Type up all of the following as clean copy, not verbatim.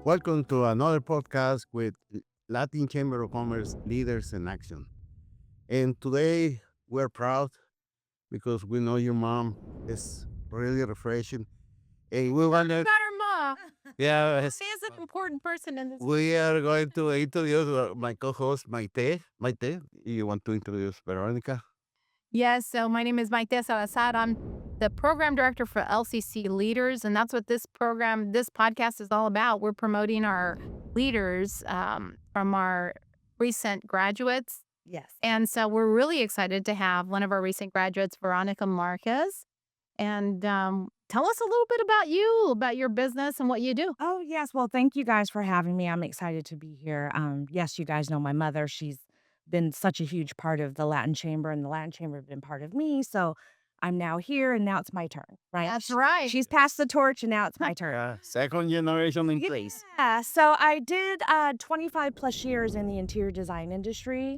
Welcome to another podcast with Latin Chamber of Commerce Leaders in Action. And today we're proud because we know your mom is really refreshing. And we want to, Got her mom. yeah, She is an important person in this. we are going to introduce my co-host, Maite. Maite, you want to introduce Veronica? Yes, so my name is Marquez. I'm the program director for LCC Leaders, and that's what this podcast is all about. We're promoting our leaders from our recent graduates. Yes. And so we're really excited to have one of our recent graduates, Veronica Marquez. And tell us a little bit about your business and what you do. Oh, yes. Well, thank you guys for having me. I'm excited to be here. Yes, you guys know my mother. She's been such a huge part of the Latin Chamber, and the Latin Chamber have been part of me. So I'm now here, and now it's my turn, right? That's right. She's passed the torch, and now it's my turn. Second generation in place. Yeah. So I did 25 plus years in the interior design industry.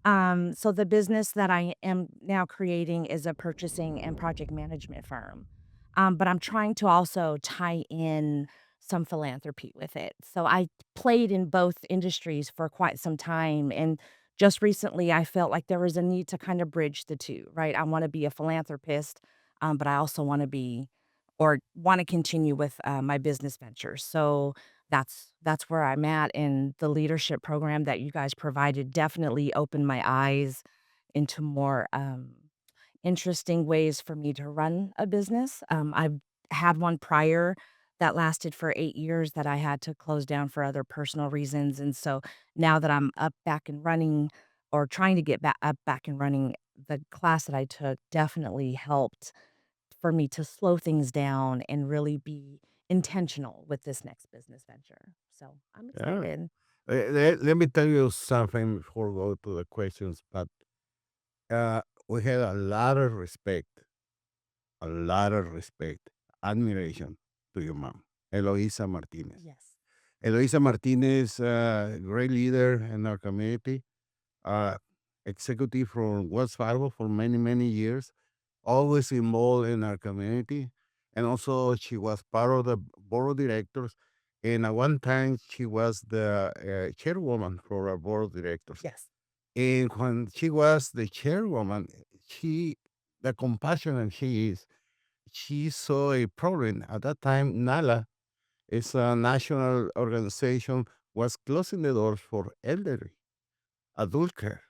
So the business that I am now creating is a purchasing and project management firm. But I'm trying to also tie in some philanthropy with it. So I played in both industries for quite some time. And just recently, I felt like there was a need to kind of bridge the two, right? I want to be a philanthropist, but I also want to be or want to continue with my business ventures. So that's where I'm at. And the leadership program that you guys provided definitely opened my eyes into more interesting ways for me to run a business. I've had one prior that lasted for 8 years that I had to close down for other personal reasons. And so now that I'm up back and running or trying to get back and running, the class that I took definitely helped for me to slow things down and really be intentional with this next business venture. So I'm Yeah. excited. Let me tell you something before we go to the questions, but we had a lot of respect, admiration to your mom, Eloisa Martinez. Yes. Eloisa Martinez, great leader in our community, uh, executive from Wells Fargo for many, many years, always involved in our community. And also, she was part of the board of directors. And at one time, she was the chairwoman for our board of directors. Yes. And when she was the chairwoman, the compassionate she is, she saw a problem. At that time, NALA is a national organization, was closing the doors for elderly adult care.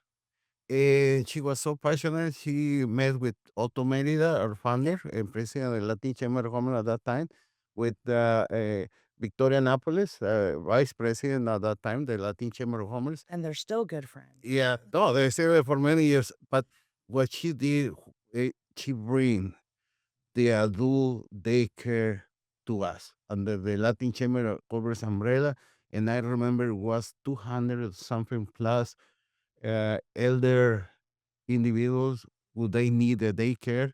And she was so passionate. She met with Otto Merida, our founder and president of the Latin Chamber of Commerce at that time, with Victoria Napoles, vice president at that time, the Latin Chamber of Commerce. And they're still good friends. Yeah, no, they stayed there for many years. But what she did, she bring the adult daycare to us under the Latin Chamber of Commerce umbrella. And I remember it was 200 something plus elder individuals who they need a daycare.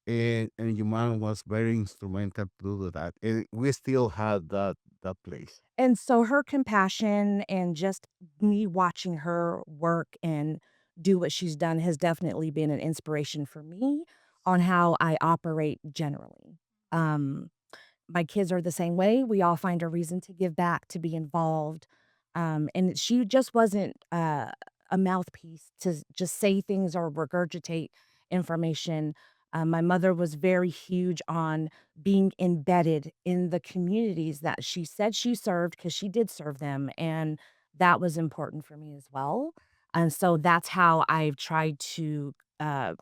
And your mom was very instrumental to do that. And we still had that place. And so her compassion and just me watching her work and do what she's done has definitely been an inspiration for me on how I operate generally. Um, my kids are the same way. We all find a reason to give back, to be involved. And she just wasn't a mouthpiece to just say things or regurgitate information. My mother was very huge on being embedded in the communities that she said she served because she did serve them. And that was important for me as well. And so that's how I've tried to uh,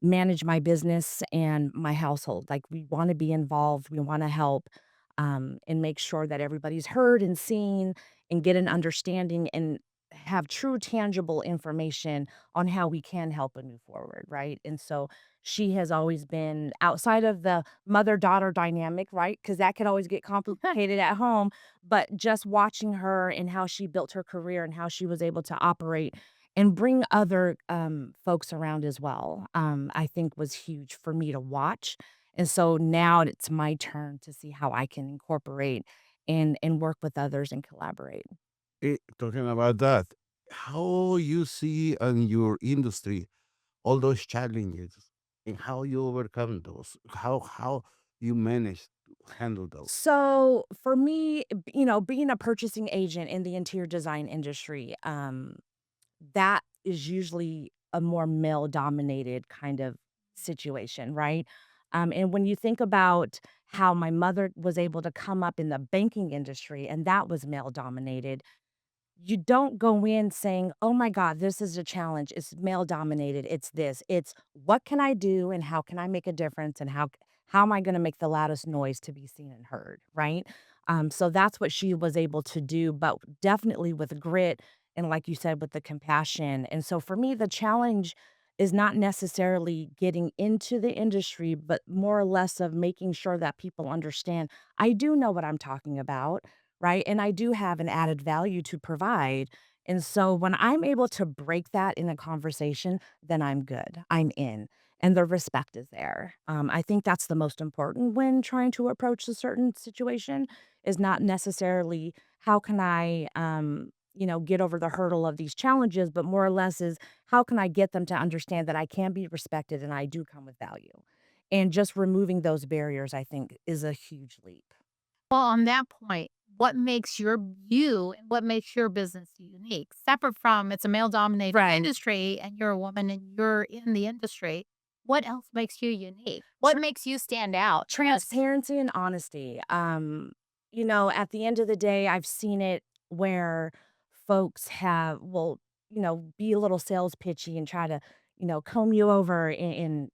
manage my business and my household. Like we want to be involved, we want to help, and make sure that everybody's heard and seen and get an understanding and have true tangible information on how we can help and move forward, right? And so she has always been outside of the mother-daughter dynamic, right? Because that could always get complicated at home. But just watching her and how she built her career and how she was able to operate and bring other folks around as well, I think was huge for me to watch. And so now it's my turn to see how I can incorporate and work with others and collaborate. Talking about that, how you see in your industry all those challenges and how you overcome those, how you manage handle those? So for me, being a purchasing agent in the interior design industry, that is usually a more male dominated kind of situation, right? And when you think about how my mother was able to come up in the banking industry and that was male dominated, you don't go in saying, "Oh my god, this is a challenge. It's male dominated. It's this." It's, "What can I do and how can I make a difference and how am I gonna make the loudest noise to be seen and heard?" Right? So that's what she was able to do, but definitely with grit and like you said, with the compassion. And so for me, the challenge is not necessarily getting into the industry, but more or less of making sure that people understand, I do know what I'm talking about, right? And I do have an added value to provide. And so when I'm able to break that in a conversation, then I'm good. I'm in. And the respect is there. I think that's the most important when trying to approach a certain situation is not necessarily how can I, get over the hurdle of these challenges, but more or less is how can I get them to understand that I can be respected and I do come with value. And just removing those barriers, I think, is a huge leap. Well, on that point, what makes you and what makes your business unique? Separate from it's a male dominated Right. industry and you're a woman and you're in the industry. What else makes you unique? What makes you stand out? Transparency and honesty. At the end of the day, I've seen it where folks will, be a little sales pitchy and try to, comb you over and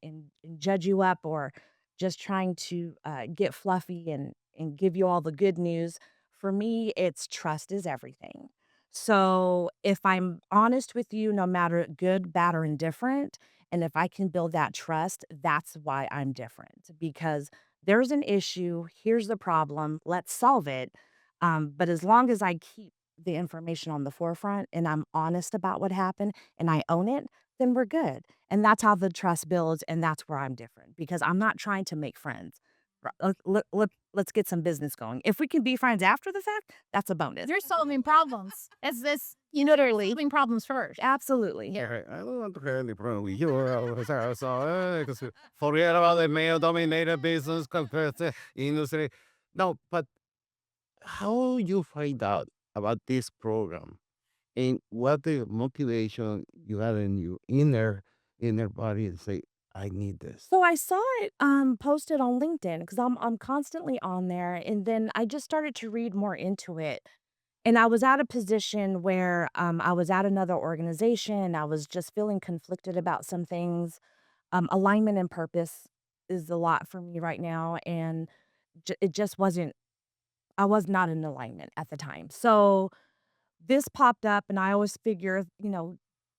judge you up or just trying to get fluffy and give you all the good news. For me, it's trust is everything. So if I'm honest with you, no matter good, bad, or indifferent, and if I can build that trust, that's why I'm different because there's an issue. Here's the problem. Let's solve it. But as long as I keep the information on the forefront and I'm honest about what happened and I own it, then we're good. And that's how the trust builds. And that's where I'm different because I'm not trying to make friends. Let's get some business going. If we can be friends after the fact, that's a bonus. You're solving problems. It's this, you literally solving problems first. Absolutely. Yeah. Okay, I don't want to have any problem with you. Because forget about the male-dominated business compared to industry. No, but how you find out about this program and what the motivation you had in your inner body and say, I need this. So I saw it posted on LinkedIn because I'm constantly on there, and then I just started to read more into it. And I was at a position where I was at another organization. I was just feeling conflicted about some things. Alignment and purpose is a lot for me right now, and it just wasn't. I was not in alignment at the time. So this popped up, and I always figure,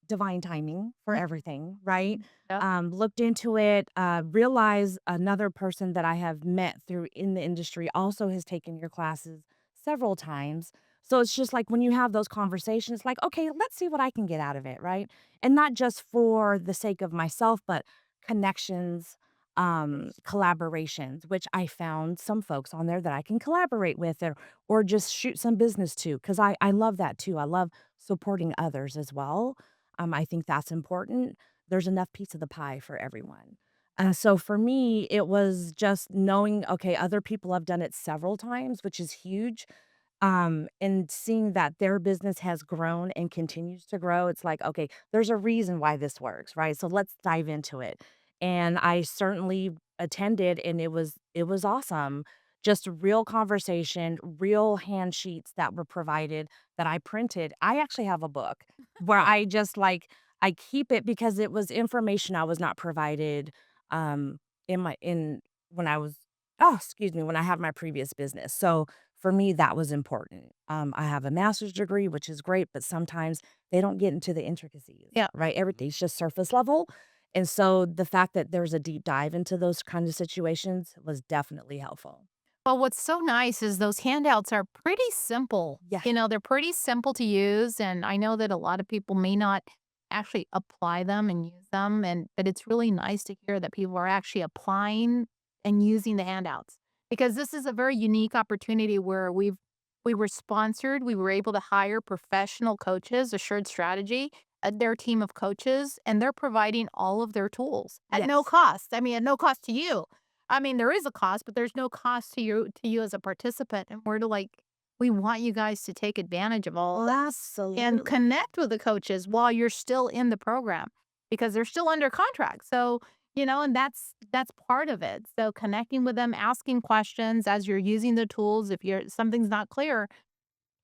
divine timing for everything, right? Yep. Looked into it, realized another person that I have met through in the industry also has taken your classes several times. So it's just like when you have those conversations, like, okay, let's see what I can get out of it, right? And not just for the sake of myself, but connections, collaborations, which I found some folks on there that I can collaborate with or just shoot some business to because I love that too. I love supporting others as well. I think that's important. There's enough piece of the pie for everyone. So for me, it was just knowing, okay, other people have done it several times, which is huge. And seeing that their business has grown and continues to grow, it's like, okay, there's a reason why this works, right? So let's dive into it. And I certainly attended and it was awesome. Just real conversation, real hand sheets that were provided that I printed. I actually have a book where I just like I keep it because it was information I was not provided um in when I was excuse me, when I had my previous business. So for me, that was important. I have a master's degree, which is great, but sometimes they don't get into the intricacies, Yeah. right? Everything's just surface level. And so the fact that there's a deep dive into those kind of situations was definitely helpful. Well, what's so nice is those handouts are pretty simple. Yeah. They're pretty simple to use. And I know that a lot of people may not actually apply them and use them. But it's really nice to hear that people are actually applying and using the handouts because this is a very unique opportunity where we were sponsored. We were able to hire professional coaches, Assured Strategy, their team of coaches, and they're providing all of their tools at no Yes. cost. I mean, at no cost to you. I mean, there is a cost, but there's no cost to you as a participant. And we want you guys to take advantage of all and Absolutely. connect with the coaches while you're still in the program because they're still under contract. So, and that's part of it. So connecting with them, asking questions as you're using the tools. If something's not clear,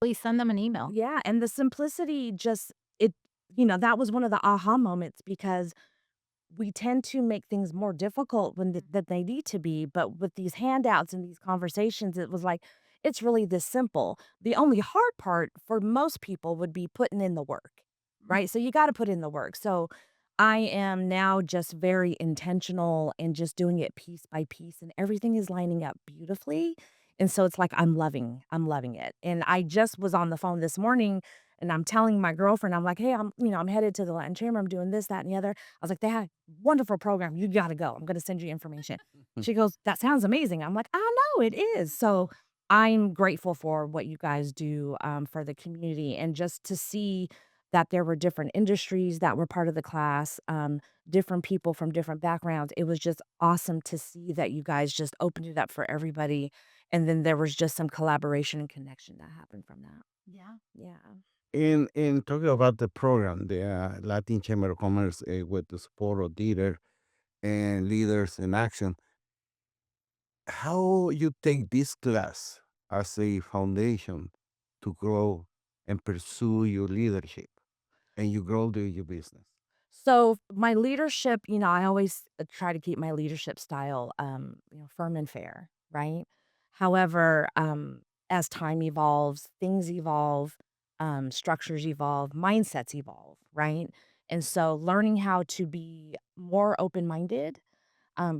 please send them an email. Yeah, and the simplicity just it that was one of the aha moments because we tend to make things more difficult when that they need to be, but with these handouts and these conversations, it was like, it's really this simple. The only hard part for most people would be putting in the work, right? So you gotta put in the work. So I am now just very intentional and just doing it piece by piece, and everything is lining up beautifully. And so it's like I'm loving it. And I just was on the phone this morning and I'm telling my girlfriend, I'm like, hey, I'm headed to the Latin Chamber. I'm doing this, that, and the other. I was like, they had a wonderful program. You got to go. I'm going to send you information. She goes, that sounds amazing. I'm like, I know it is. So I'm grateful for what you guys do for the community and just to see that there were different industries that were part of the class, different people from different backgrounds. It was just awesome to see that you guys just opened it up for everybody. And then there was just some collaboration and connection that happened from that. Yeah. Yeah. In talking about the program, the Latin Chamber of Commerce with the support of Leader and Leaders in Action, how you take this class as a foundation to grow and pursue your leadership and you grow your business? So my leadership, I always try to keep my leadership style, firm and fair, right? However, as time evolves, things evolve, structures evolve, mindsets evolve, right? And so learning how to be more open minded,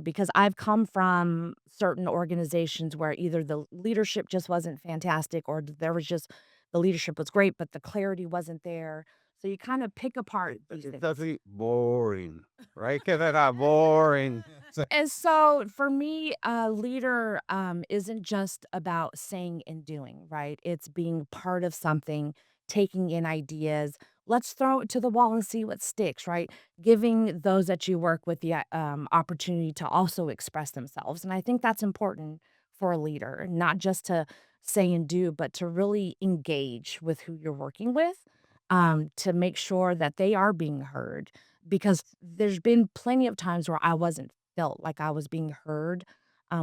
because I've come from certain organizations where either the leadership just wasn't fantastic or there was just the leadership was great, but the clarity wasn't there. So you kind of pick apart these It's things. totally boring, right? Que era boring. So, And so for me, a leader isn't just about saying and doing, right? It's being part of something, taking in ideas. Let's throw it to the wall and see what sticks, right? Giving those that you work with the opportunity to also express themselves. And I think that's important for a leader, not just to say and do, but to really engage with who you're working with, to make sure that they are being heard. Because there's been plenty of times where I wasn't felt like I was being heard,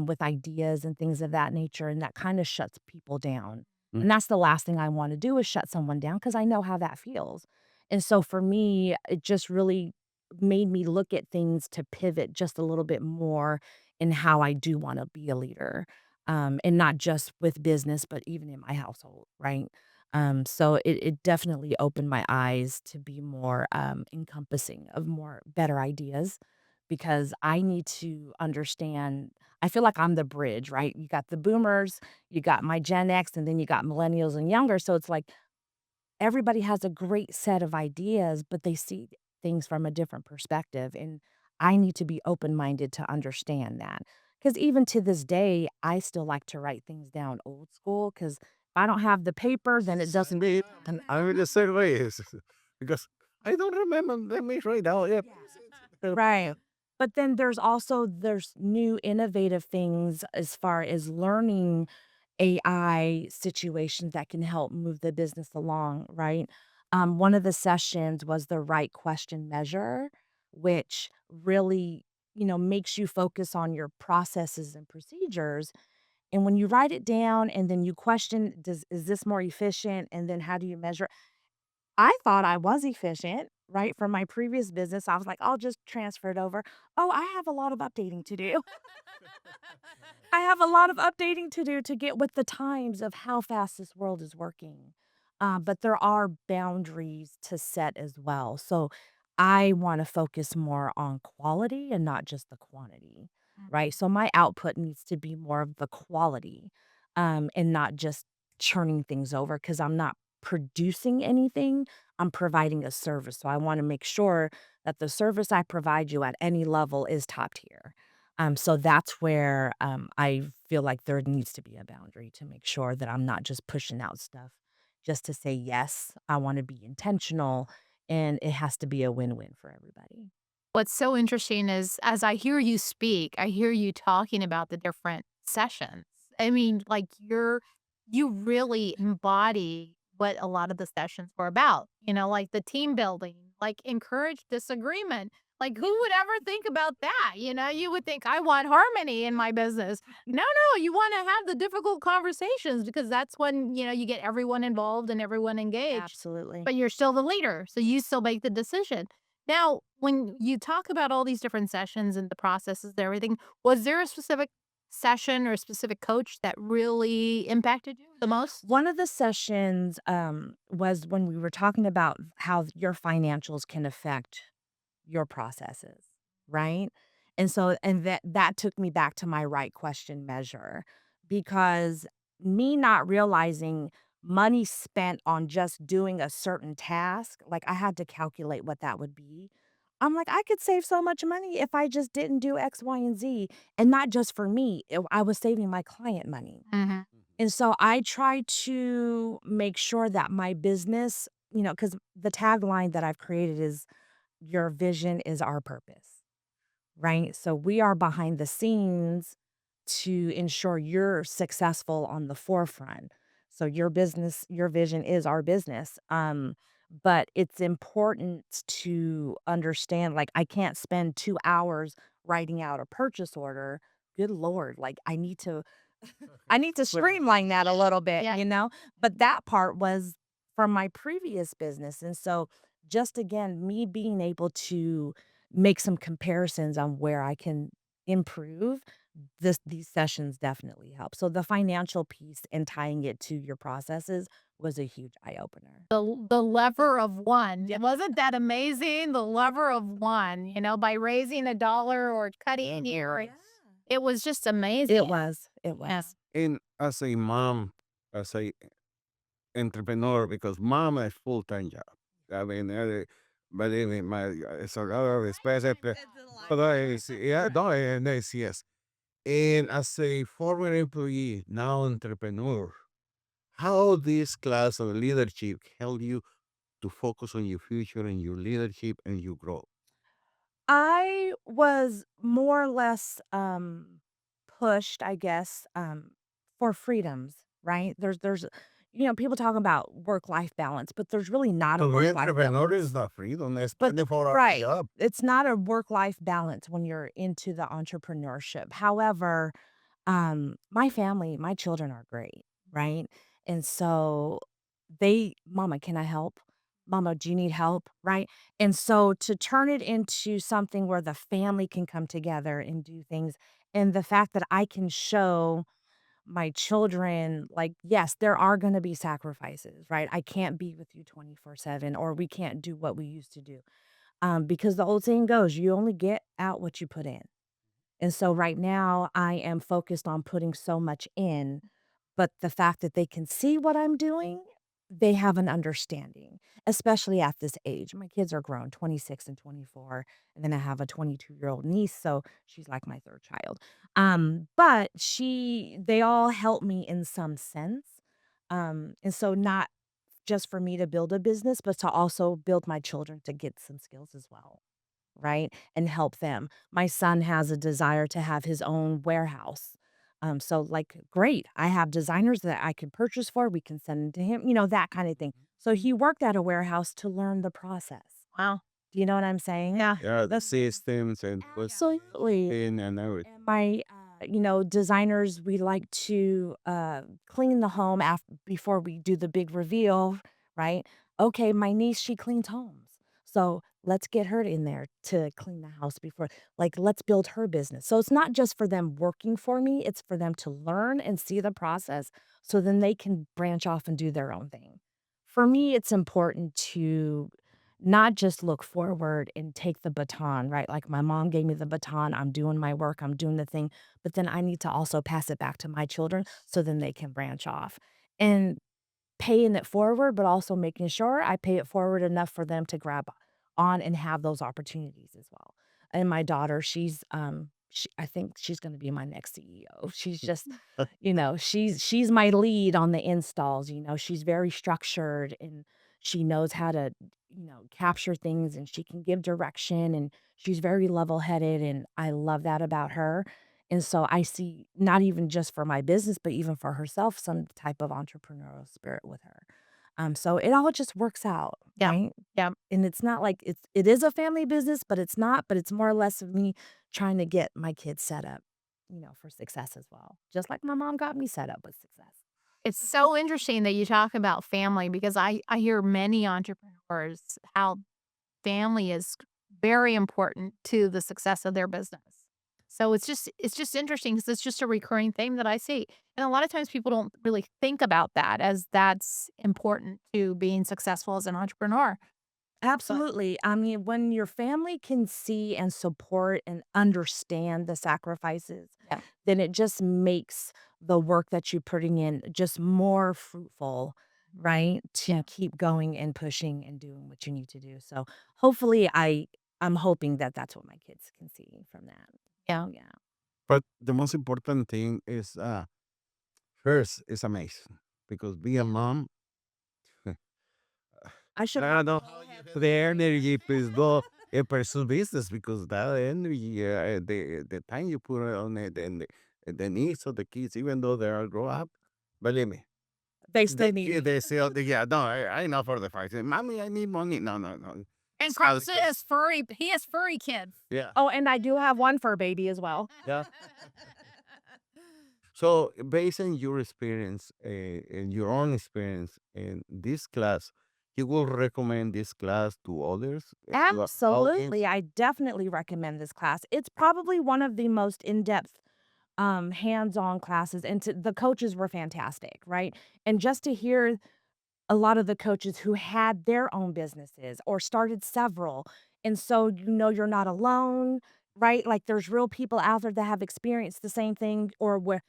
with ideas and things of that nature, and that kinda shuts people down. mm, And that's the last thing I wanna do is shut someone down because I know how that feels. And so for me, it just really made me look at things to pivot just a little bit more in how I do wanna be a leader, and not just with business, but even in my household, right? So it definitely opened my eyes to be more, encompassing of more better ideas because I need to understand I feel like I'm the bridge, right? You got the boomers, you got my Gen X, and then you got millennials and younger, so it's like everybody has a great set of ideas, but they see things from a different perspective, and I need to be open-minded to understand that. Because even to this day, I still like to write things down old school. Because if I don't have the paper, then it send doesn't. me, and I'm in the same way because I don't remember. Let me right now. Yeah. Right. But then there's new innovative things as far as learning AI situations that can help move the business along, right? One of the sessions was the right question measure, which really, makes you focus on your processes and procedures. And when you write it down and then you question, is this more efficient? And then how do you measure? I thought I was efficient, right? From my previous business, I was like, I'll just transfer it over. Oh, I have a lot of updating to do. I have a lot of updating to do to get with the times of how fast this world is working. But there are boundaries to set as well. So I want to focus more on quality and not just the quantity, right? So my output needs to be more of the quality, and not just churning things over because I'm not producing anything. I'm providing a service. So I want to make sure that the service I provide you at any level is top tier. So that's where, I feel like there needs to be a boundary to make sure that I'm not just pushing out stuff just to say yes. I wanna be intentional, and it has to be a win-win for everybody. What's so interesting is as I hear you speak, I hear you talking about the different sessions. I mean, like you really embody what a lot of the sessions were about, like the team building, like encourage disagreement. Like who would ever think about that? You would think I want harmony in my business. No, no, you want to have the difficult conversations because that's when, you get everyone involved and everyone engaged. Absolutely. But you're still the leader, so you still make the decision. Now, when you talk about all these different sessions and the processes and everything, was there a specific session or a specific coach that really impacted you the most? One of the sessions was when we were talking about how your financials can affect your processes, right? And so and that took me back to my right question measure because me not realizing money spent on just doing a certain task, like I had to calculate what that would be. I'm like, I could save so much money if I just didn't do X, Y, and Z. And not just for me, I was saving my client money. Mhm. And so I try to make sure that my business, because the tagline that I've created is your vision is our purpose, right? So we are behind the scenes to ensure you're successful on the forefront. So your business, your vision is our business. But it's important to understand like I can't spend 2 hours writing out a purchase order. Good Lord, like I need to streamline that a little bit, Yeah. But that part was from my previous business. And so just again, me being able to make some comparisons on where I can improve, these sessions definitely help. So the financial piece and tying it to your processes was a huge eye opener. The lever of one. Wasn't that amazing? The lever of one, by raising a dollar or cutting here. It was just amazing. It was. It was. Yes. And as a mom, as a entrepreneur, because mom is full-time job. I mean, believe me, it's a lot of expenses. But yeah, no, and it's, yes. And as a former employee, now entrepreneur, how this class of leadership help you to focus on your future and your leadership and your growth? I was more or less, pushed, I guess, for freedoms, right? People talk about work-life balance, but there's really not a So work-life entrepreneur is balance. not freedom, it's But 24 hour right, job. it's not a work-life balance when you're into the entrepreneurship. However, my family, my children are great, right? And so "Mama, can I help? Mama, do you need help?" Right? And so to turn it into something where the family can come together and do things, and the fact that I can show my children, like, yes, there are gonna be sacrifices, right? I can't be with you 24/7, or we can't do what we used to do. Because the old saying goes, "You only get out what you put in." And so right now, I am focused on putting so much in, but the fact that they can see what I'm doing, they have an understanding, especially at this age. My kids are grown, 26 and 24, and then I have a 22-year-old niece, so she's like my third child. But they all help me in some sense. And so not just for me to build a business, but to also build my children to get some skills as well, right? And help them. My son has a desire to have his own warehouse. So like, great. I have designers that I can purchase for. We can send them to him, that kind of thing. So he worked at a warehouse to learn the process. Wow. Do you know what I'm saying? Yeah. Yeah, the That's systems and what's absolutely. in and everything. And my, designers, we like to clean the home before we do the big reveal, right? Okay, my niece, she cleans homes. So let's get her in there to clean the house before, like, let's build her business. So it's not just for them working for me, it's for them to learn and see the process so then they can branch off and do their own thing. For me, it's important to not just look forward and take the baton, right? Like my mom gave me the baton, I'm doing my work, I'm doing the thing, but then I need to also pass it back to my children so then they can branch off. And paying it forward, but also making sure I pay it forward enough for them to grab on and have those opportunities as well. And my daughter, I think she's going to be my next CEO. She's just, she's my lead on the installs. She's very structured and she knows how to, capture things and she can give direction and She's very level-headed, and I love that about her, and so I see not even just for my business, but even for herself, some type of entrepreneurial spirit with her. So it all just works out, Yeah. right? Yeah. And it's not like it is a family business, but it's not, but it's more or less of me trying to get my kids set up, for success as well, just like my mom got me set up with success. It's so interesting that you talk about family because I hear many entrepreneurs how family is very important to the success of their business. So it's just interesting because it's just a recurring theme that I see. And a lot of times people don't really think about that as that's important to being successful as an entrepreneur. But Absolutely. I mean, when your family can see and support and understand the sacrifices, yeah, then it just makes the work that you're putting in just more fruitful, right? To yeah, keep going and pushing and doing what you need to do. So hopefully I'm hoping that that's what my kids can see from that. yeah. Yeah. But the most important thing is first is amazing because being a mom, I should I don't know probably how go you ahead. have the energy to go and pursue business because that energy, the time you put on it and the needs of the kids, even though they are grow up, believe me, They still need me. they still, yeah, no, I know for the fact. Mommy, I need money. No, no, no. And It's not the Carson case. is furry. He has furry kids. Yeah, Oh, and I do have one fur baby as well. yeah. So, based on your experience, and your own experience in this class, you will recommend this class to others, to our Absolutely. audience? I definitely recommend this class. It's probably one of the most in-depth hands-on classes, and the coaches were fantastic, right? And just to hear a lot of the coaches who had their own businesses or started several, and so you're not alone, right? Like there's real people out there that have experienced the same thing, or where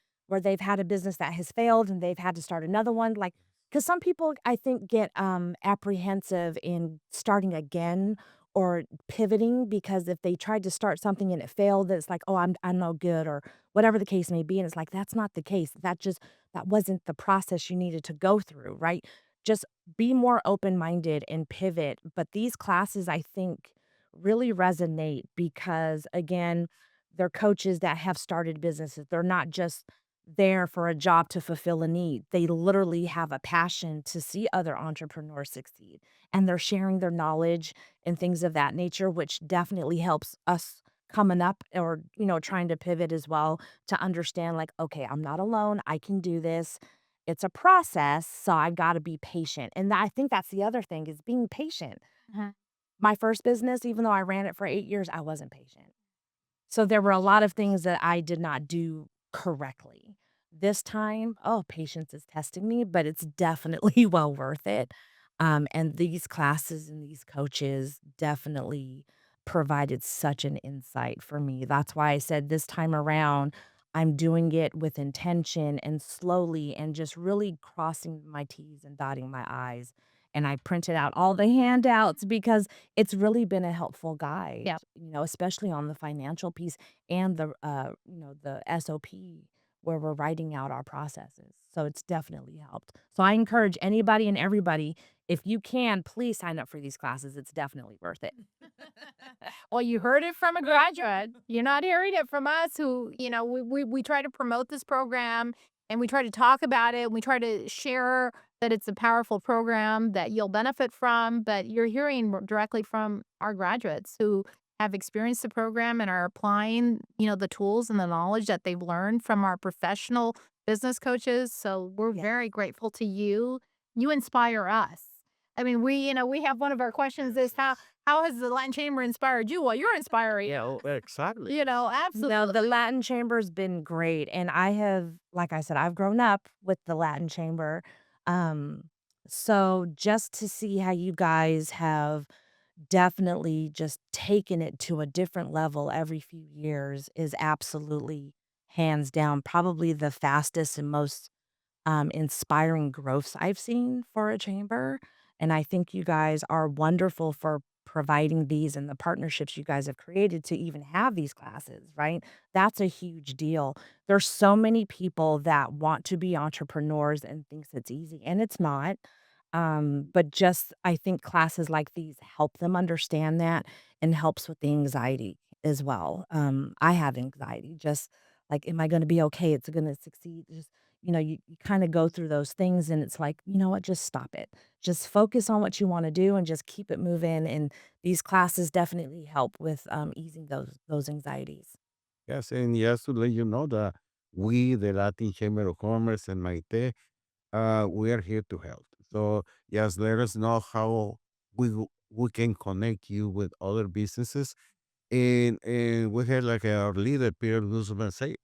they've had a business that has failed and they've had to start another one, like because some people I think get apprehensive in starting again or pivoting, because if they tried to start something and it failed, that it's like, oh, I'm no good, or whatever the case may be. And it's like that's not the case. That wasn't the process you needed to go through, right? Just be more open-minded and pivot. But these classes, I think, really resonate because, again, they're coaches that have started businesses. They're not just there for a job to fulfill a need. They literally have a passion to see other entrepreneurs succeed, and they're sharing their knowledge and things of that nature, which definitely helps us coming up, or, trying to pivot as well, to understand like, okay, I'm not alone. I can do this. It's a process, so I gotta be patient, and I think that's the other thing is being patient. Mhm. My first business, even though I ran it for 8 years, I wasn't patient. So there were a lot of things that I did not do correctly. This time, oh, patience is testing me, but it's definitely well worth it. And these classes and these coaches definitely provided such an insight for me. That's why I said this time around, I'm doing it with intention and slowly and just really crossing my T's and dotting my I's. And I printed out all the handouts because it's really been a helpful guide, Yeah. especially on the financial piece and the SOP where we're writing out our processes. So it's definitely helped. So I encourage anybody and everybody, if you can, please sign up for these classes. It's definitely worth it. Well, you heard it from a graduate. You're not hearing it from us who, we try to promote this program and we try to talk about it. And we try to share that it's a powerful program that you'll benefit from. But you're hearing directly from our graduates who have experienced the program and are applying, the tools and the knowledge that they've learned from our professional business coaches. So we're Yes. very grateful to you. You inspire us. I mean, we have one of our questions is how has the Latin Chamber inspired you? Well, you're inspiring Yeah, us. exactly. No, the Absolutely. Latin Chamber's been great, and I have, like I said, I've grown up with the Latin Chamber. Um, so just to see how you guys have definitely just taken it to a different level every few years is absolutely hands down probably the fastest and most inspiring growths I've seen for a chamber. And I think you guys are wonderful for providing these and the partnerships you guys have created to even have these classes, right? That's a huge deal. There's so many people that want to be entrepreneurs and thinks it's easy, and it's not. But just I think classes like these help them understand that and helps with the anxiety as well. I have anxiety, just like, am I going to be okay? It's going to succeed. Just, you kind of go through those things and it's like, you know what, just stop it. Just focus on what you want to do and just keep it moving. And these classes definitely help with easing those anxieties. Yes, and just to let you know that we, the Latin Chamber of Commerce and Maite, we are here to help. So just let us know how we can connect you with other businesses. And we had like our leader, Pierre Guzman, said,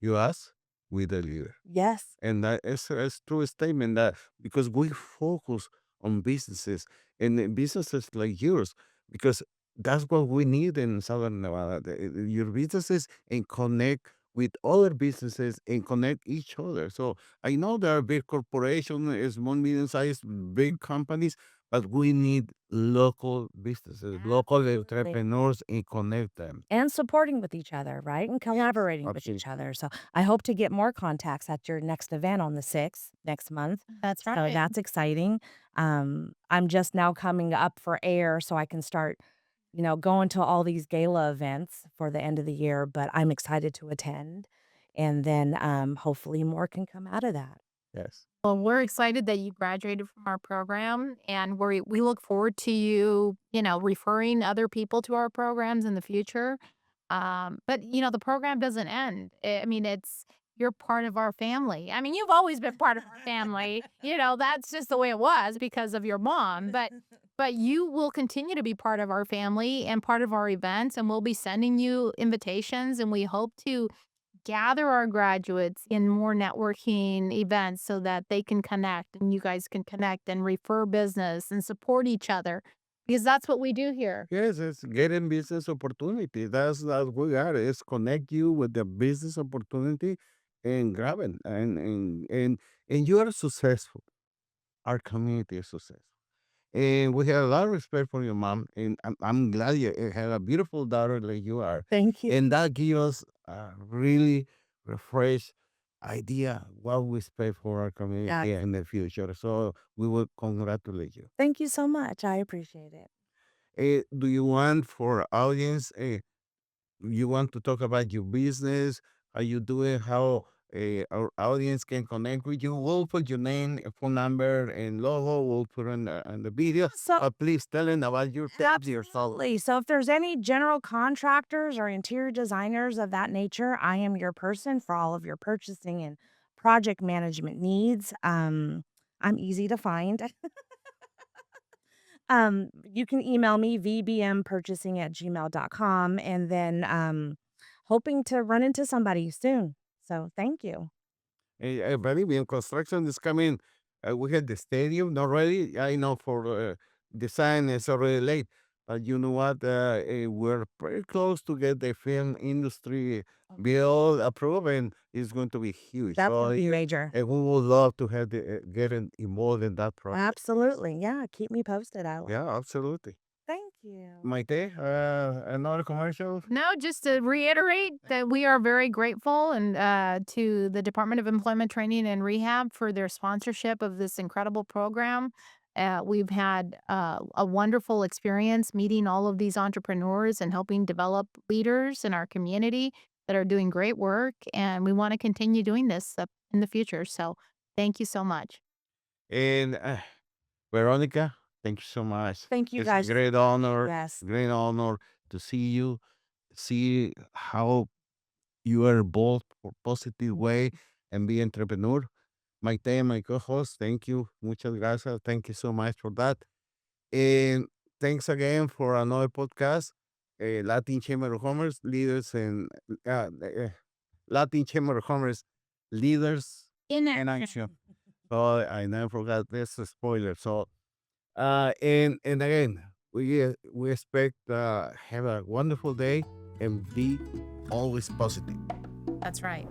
you ask, we deliver. Yes. And that is a true statement that because we focus on businesses and businesses like yours, because that's what we need in Southern Nevada. Your businesses and connect with other businesses and connect each other. So I know there are big corporations, small, medium sized, big companies, but we need local businesses, local Absolutely. entrepreneurs, and connect them. And supporting with each other, right? And collaborating with each Absolutely. other. So I hope to get more contacts at your next event on the 6th next month. That's So right. that's exciting. I'm just now coming up for air so I can start, going to all these gala events for the end of the year, but I'm excited to attend. And then hopefully more can come out of that. Yes. Well, we're excited that you graduated from our program, and we look forward to you, referring other people to our programs in the future. But the program doesn't end. I mean, you're part of our family. I mean, you've always been part of our family. That's just the way it was because of your mom. But you will continue to be part of our family and part of our events, and we'll be sending you invitations, and we hope to gather our graduates in more networking events so that they can connect and you guys can connect and refer business and support each other because that's what we do here. Yes, it's getting business opportunity. That's what we are. It's connect you with the business opportunity and grab it. And you are successful. Our community is successful. And we have a lot of respect for your mom. And I'm glad you have a beautiful daughter like you are. Thank you. And that gives us a really refresh idea what we expect for our Yeah. community in the future. So we will congratulate you. Thank you so much. I appreciate it. Do you want for audience? You want to talk about your business, how you do it, how our audience can connect with you. We'll put your name, phone number, and logo. We'll put on the video. So Please tell them about your tips, your solo. absolutely. So if there's any general contractors or interior designers of that nature, I am your person for all of your purchasing and project management needs. I'm easy to find. You can email me vbmpurchasing@gmail.com and then hoping to run into somebody soon. So thank you. Very bien. Construction is coming. We had the stadium not ready. I know for design it's already late, but you know what? We're pretty close to get the film industry bill approved, and it's going to be huge. That's So gonna be major. and we would love to have involved in that project. Absolutely. Yeah. Keep me posted. Yeah, absolutely. Thank you. Maite, another commercial? No, just to reiterate that we are very grateful and to the Department of Employment Training and Rehab for their sponsorship of this incredible program. We've had a wonderful experience meeting all of these entrepreneurs and helping develop leaders in our community that are doing great work. And we want to continue doing this in the future. So thank you so much. And Veronica, thank you so much. Thank you It's a guys. Yes. great honor to see you, see how you are both for positive way and be entrepreneur. Maite, my co-host, thank you. Muchas gracias. Thank you so much for that. And thanks again for another podcast. Latin Chamber of Commerce leaders and Latin Chamber of Commerce leaders in action. So I never forgot this a spoiler. So and again, we expect have a wonderful day and be always positive. That's right.